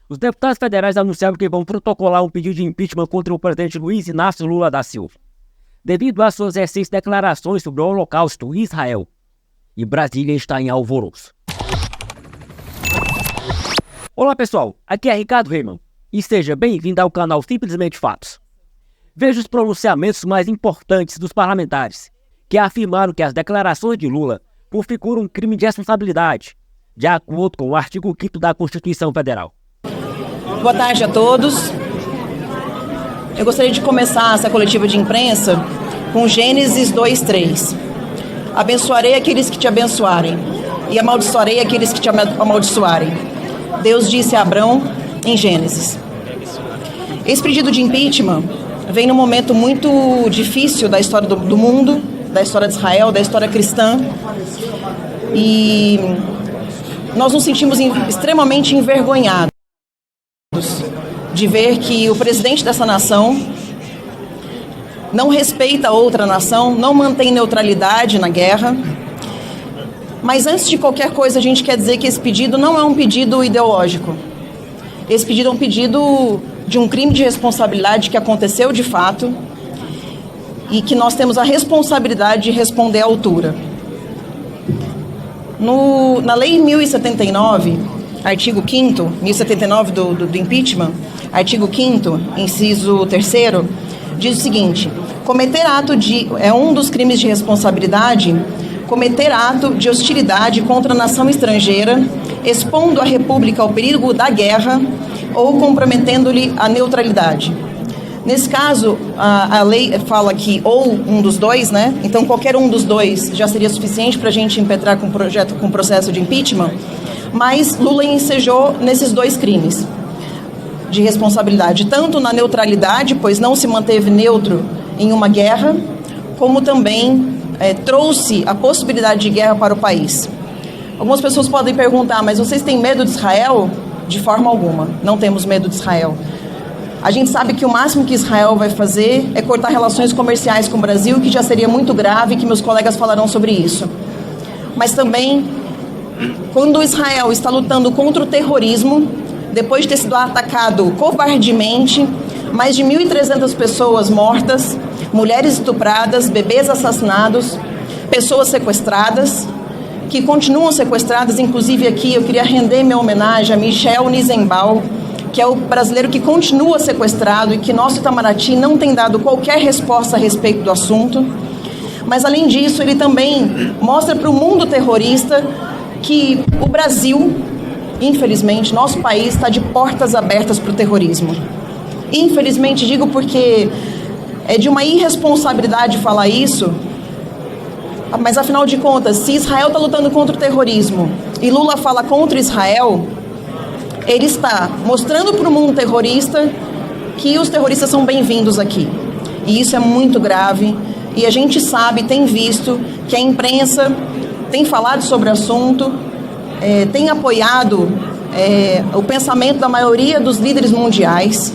Os deputados federais anunciaram que vão protocolar um pedido de impeachment contra o presidente Luiz Inácio Lula da Silva, devido às suas recentes declarações sobre o Holocausto em Israel. E Brasília está em alvoroço. Olá pessoal, aqui é Ricardo Reimann e seja bem-vindo ao canal Simplesmente Fatos. Veja os pronunciamentos mais importantes dos parlamentares, que afirmaram que as declarações de Lula configuram um crime de responsabilidade, de acordo com o artigo 5º da Constituição Federal. Boa tarde a todos. Eu gostaria de começar essa coletiva de imprensa com Gênesis 2:3. Abençoarei aqueles que te abençoarem e amaldiçoarei aqueles que te amaldiçoarem. Deus disse a Abrão em Gênesis. Esse pedido de impeachment vem num momento muito difícil da história do mundo, da história de Israel, da história cristã. E nós nos sentimos extremamente envergonhados de ver que o presidente dessa nação não respeita a outra nação, não mantém neutralidade na guerra. Mas antes de qualquer coisa, a gente quer dizer que esse pedido não é um pedido ideológico. Esse pedido é um pedido de um crime de responsabilidade que aconteceu de fato e que nós temos a responsabilidade de responder à altura. Na Lei 1079, artigo 5º, 1079 do impeachment, artigo 5º, inciso 3º, diz o seguinte: é um dos crimes de responsabilidade cometer ato de hostilidade contra a nação estrangeira, expondo a República ao perigo da guerra ou comprometendo-lhe a neutralidade. Nesse caso, a lei fala que ou um dos dois, né? Então qualquer um dos dois já seria suficiente para a gente impetrar com processo de impeachment, mas Lula ensejou nesses dois crimes de responsabilidade, tanto na neutralidade, pois não se manteve neutro em uma guerra, como também trouxe a possibilidade de guerra para o país. Algumas pessoas podem perguntar, mas vocês têm medo de Israel? De forma alguma, não temos medo de Israel. A gente sabe que o máximo que Israel vai fazer é cortar relações comerciais com o Brasil, que já seria muito grave, que meus colegas falarão sobre isso. Mas também, quando Israel está lutando contra o terrorismo, depois de ter sido atacado covardemente, mais de 1.300 pessoas mortas, mulheres estupradas, bebês assassinados, pessoas sequestradas, que continuam sequestradas. Inclusive aqui eu queria render minha homenagem a Michel Nizenbal, que é o brasileiro que continua sequestrado e que nosso Itamaraty não tem dado qualquer resposta a respeito do assunto. Mas além disso, ele também mostra para o mundo terrorista que o Brasil, infelizmente, nosso país está de portas abertas para o terrorismo. Infelizmente, digo porque é de uma irresponsabilidade falar isso, mas afinal de contas, se Israel está lutando contra o terrorismo e Lula fala contra Israel, ele está mostrando para o mundo terrorista que os terroristas são bem-vindos aqui. E isso é muito grave, e a gente sabe, tem visto, que a imprensa tem falado sobre o assunto, tem apoiado o pensamento da maioria dos líderes mundiais,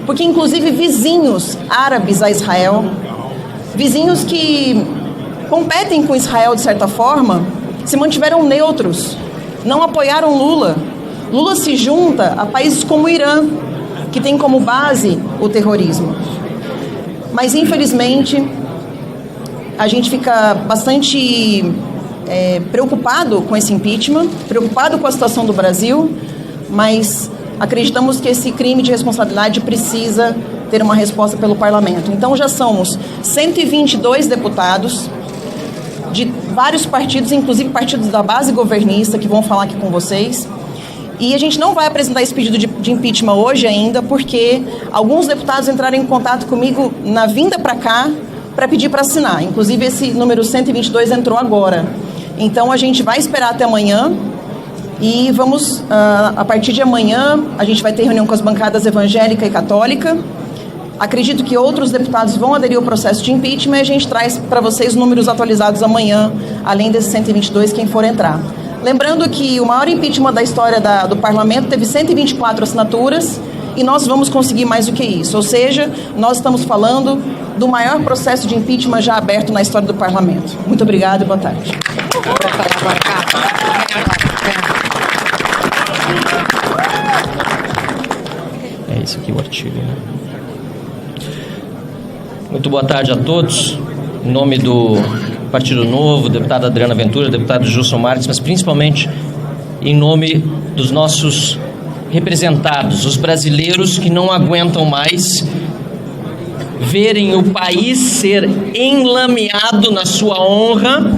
porque inclusive vizinhos árabes a Israel, vizinhos que competem com Israel de certa forma, se mantiveram neutros, não apoiaram Lula. Lula se junta a países como o Irã, que tem como base o terrorismo. Mas infelizmente a gente fica bastante preocupado com esse impeachment, preocupado com a situação do Brasil, mas acreditamos que esse crime de responsabilidade precisa ter uma resposta pelo parlamento. Então já somos 122 deputados de vários partidos, inclusive partidos da base governista, que vão falar aqui com vocês. E a gente não vai apresentar esse pedido de impeachment hoje ainda, porque alguns deputados entraram em contato comigo na vinda para cá para pedir para assinar. Inclusive esse número 122 entrou agora. Então a gente vai esperar até amanhã e vamos, a partir de amanhã, a gente vai ter reunião com as bancadas evangélica e católica. Acredito que outros deputados vão aderir ao processo de impeachment e a gente traz para vocês números atualizados amanhã, além desses 122, quem for entrar. Lembrando que o maior impeachment da história do parlamento teve 124 assinaturas e nós vamos conseguir mais do que isso. Ou seja, nós estamos falando do maior processo de impeachment já aberto na história do parlamento. Muito obrigada e boa tarde. esse aqui, o artigo. Muito boa tarde a todos. Em nome do Partido Novo, deputada Adriana Ventura, deputado Gilson Marques, mas principalmente em nome dos nossos representados, os brasileiros que não aguentam mais verem o país ser enlameado na sua honra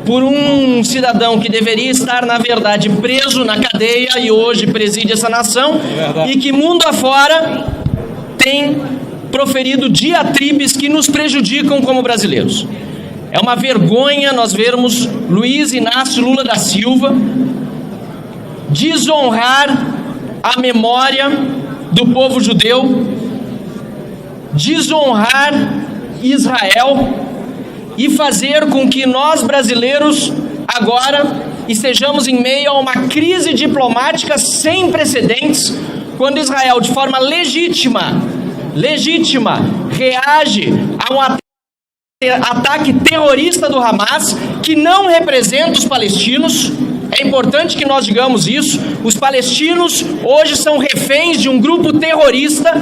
por um cidadão que deveria estar, na verdade, preso na cadeia e hoje preside essa nação, e que mundo afora tem proferido diatribes que nos prejudicam como brasileiros. É uma vergonha nós vermos Luiz Inácio Lula da Silva desonrar a memória do povo judeu, desonrar Israel e fazer com que nós brasileiros agora estejamos em meio a uma crise diplomática sem precedentes, quando Israel, de forma legítima, reage a um ataque terrorista do Hamas, que não representa os palestinos. É importante que nós digamos isso. Os palestinos hoje são reféns de um grupo terrorista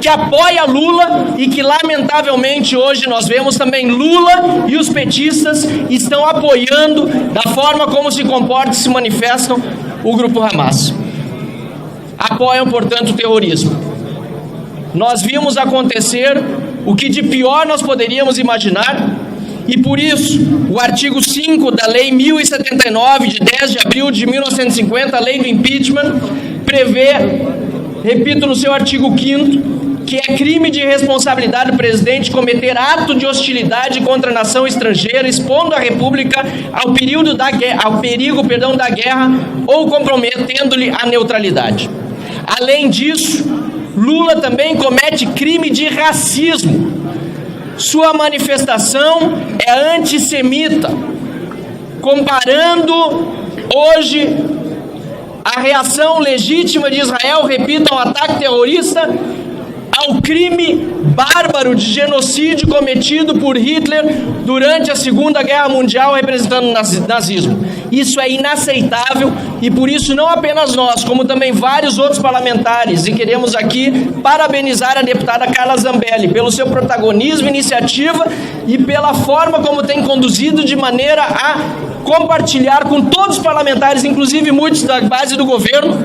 que apoia Lula e que, lamentavelmente, hoje nós vemos também Lula e os petistas estão apoiando, da forma como se comportam e se manifestam, o grupo Hamas. Apoiam, portanto, o terrorismo. Nós vimos acontecer o que de pior nós poderíamos imaginar, e por isso o artigo 5 da Lei 1079, de 10 de abril de 1950, a Lei do Impeachment, prevê, repito no seu artigo 5º, que é crime de responsabilidade do presidente cometer ato de hostilidade contra a nação estrangeira, expondo a República ao perigo da guerra ou comprometendo-lhe a neutralidade. Além disso, Lula também comete crime de racismo. Sua manifestação é antissemita, comparando hoje a reação legítima de Israel, repito, ao ataque terrorista, ao crime bárbaro de genocídio cometido por Hitler durante a Segunda Guerra Mundial, representando o nazismo. Isso é inaceitável e por isso não apenas nós, como também vários outros parlamentares, e queremos aqui parabenizar a deputada Carla Zambelli pelo seu protagonismo, iniciativa e pela forma como tem conduzido de maneira a compartilhar com todos os parlamentares, inclusive muitos da base do governo,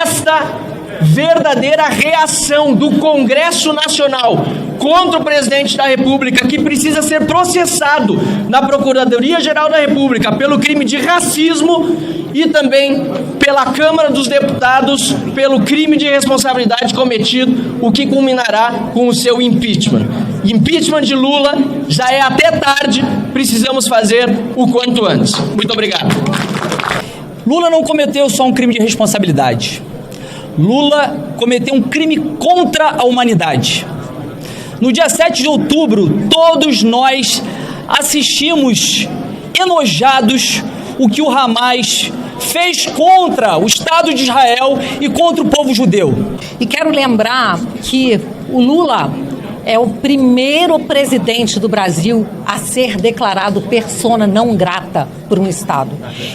esta verdadeira reação do Congresso Nacional contra o presidente da República, que precisa ser processado na Procuradoria-Geral da República pelo crime de racismo e também pela Câmara dos Deputados pelo crime de responsabilidade cometido, o que culminará com o seu impeachment. Impeachment de Lula já é até tarde, precisamos fazer o quanto antes. Muito obrigado. Lula não cometeu só um crime de responsabilidade. Lula cometeu um crime contra a humanidade. No dia 7 de outubro, todos nós assistimos enojados o que o Hamas fez contra o Estado de Israel e contra o povo judeu. E quero lembrar que o Lula é o primeiro presidente do Brasil a ser declarado persona não grata por um Estado.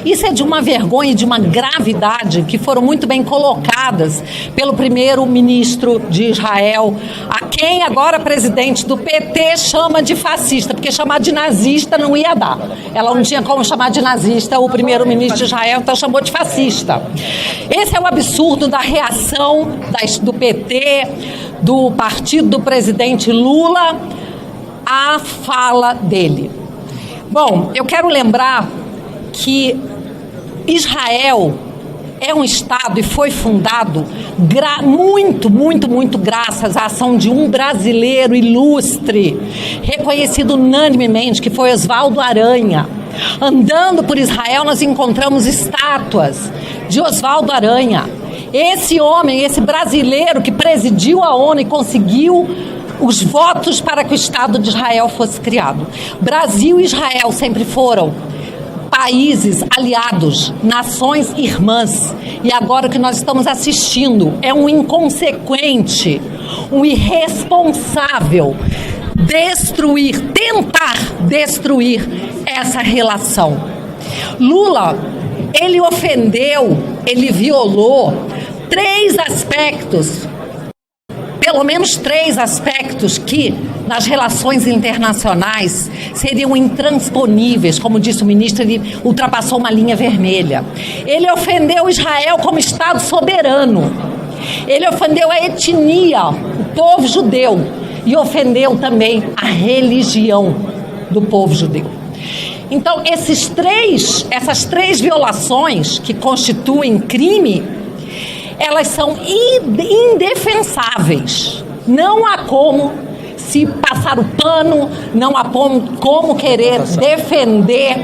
Isso é de uma vergonha e de uma gravidade que foram muito bem colocadas pelo primeiro-ministro de Israel, a quem agora presidente do PT chama de fascista, porque chamar de nazista não ia dar. Ela não tinha como chamar de nazista o primeiro-ministro de Israel, então chamou de fascista. Esse é o absurdo da reação do PT, do partido do presidente Lula, à fala dele. Bom, eu quero lembrar que Israel é um Estado e foi fundado muito graças à ação de um brasileiro ilustre, reconhecido unanimemente, que foi Oswaldo Aranha. Andando por Israel, nós encontramos estátuas de Oswaldo Aranha. Esse homem, esse brasileiro que presidiu a ONU e conseguiu os votos para que o Estado de Israel fosse criado. Brasil e Israel sempre foram países aliados, nações irmãs. E agora o que nós estamos assistindo é um inconsequente, um irresponsável tentar destruir essa relação. Lula, ele ofendeu, ele violou três aspectos, pelo menos três aspectos que nas relações internacionais seriam intransponíveis. Como disse o ministro, ele ultrapassou uma linha vermelha. Ele ofendeu Israel como Estado soberano. Ele ofendeu a etnia, o povo judeu, e ofendeu também a religião do povo judeu. Então, essas três violações que constituem crime, elas são indefensáveis. Não há como se passar o pano, não há como querer defender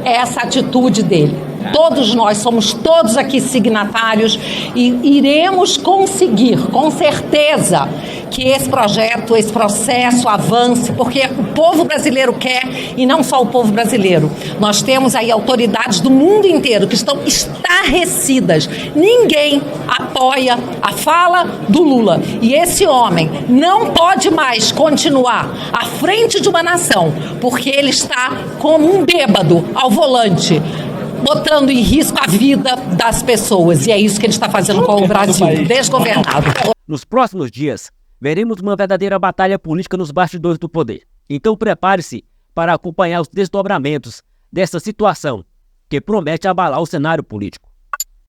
essa atitude dele. Todos nós somos todos aqui signatários e iremos conseguir, com certeza, que esse projeto, esse processo avance, porque o povo brasileiro quer, e não só o povo brasileiro. Nós temos aí autoridades do mundo inteiro que estão estarrecidas. Ninguém apoia a fala do Lula. E esse homem não pode mais continuar à frente de uma nação, porque ele está como um bêbado ao volante, botando em risco a vida das pessoas. E é isso que ele está fazendo com o Brasil, desgovernado. Nos próximos dias, veremos uma verdadeira batalha política nos bastidores do poder. Então prepare-se para acompanhar os desdobramentos dessa situação que promete abalar o cenário político.